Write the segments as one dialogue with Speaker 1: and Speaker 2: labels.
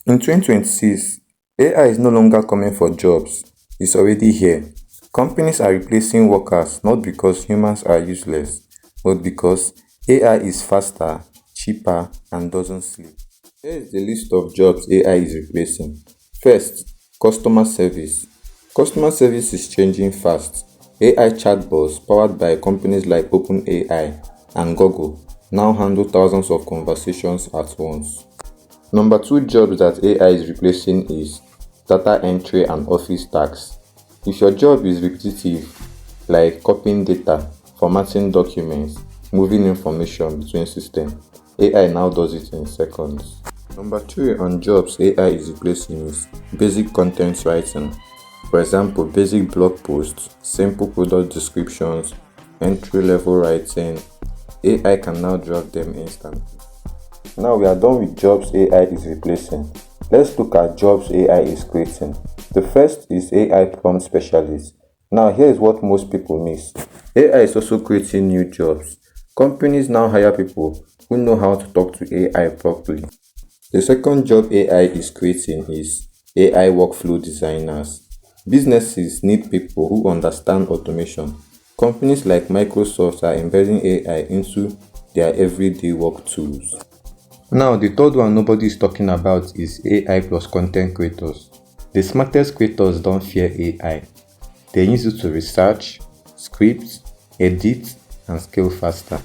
Speaker 1: In 2026, AI is no longer coming for jobs, it's already here. Companies are replacing workers not because humans are useless, but because AI is faster, cheaper, and doesn't sleep. Here is the list of jobs AI is replacing. First, customer service. Customer service is changing fast. AI chatbots powered by companies like OpenAI and Google now handle thousands of conversations at once. Number two jobs that AI is replacing is data entry and office tasks. If your job is repetitive, like copying data, formatting documents, moving information between systems, AI now does it in seconds. Number three on jobs AI is replacing is basic content writing. For example, basic blog posts, simple product descriptions, entry-level writing. AI can now draft them instantly. Now we are done with jobs AI is replacing. Let's look at jobs AI is creating. The first is AI prompt specialist. Now here is what most people miss. AI is also creating new jobs. Companies now hire people who know how to talk to AI properly. The second job AI is creating is AI workflow designers. Businesses need people who understand automation. Companies like Microsoft are embedding AI into their everyday work tools. Now, the third one nobody is talking about is AI plus content creators. The smartest creators don't fear AI. They use it to research, script, edit, and scale faster.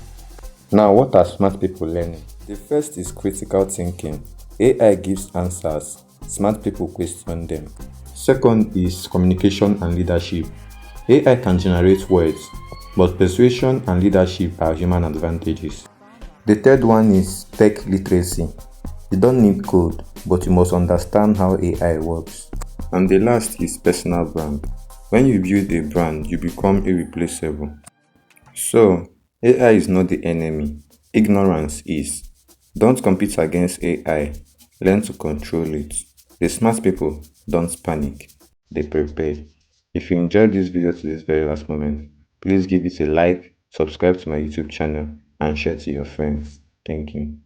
Speaker 1: Now, what are smart people learning? The first is critical thinking. AI gives answers, smart people question them. Second is communication and leadership. AI can generate words, but persuasion and leadership are human advantages. The third one is tech literacy. You don't need code, but you must understand how AI works. And the last is personal brand. When you build a brand, you become irreplaceable. So, AI is not the enemy. Ignorance is. Don't compete against AI. Learn to control it. The smart people don't panic. They prepare. If you enjoyed this video to this very last moment, please give it a like, subscribe to my YouTube channel, and share to your friends. Thank you.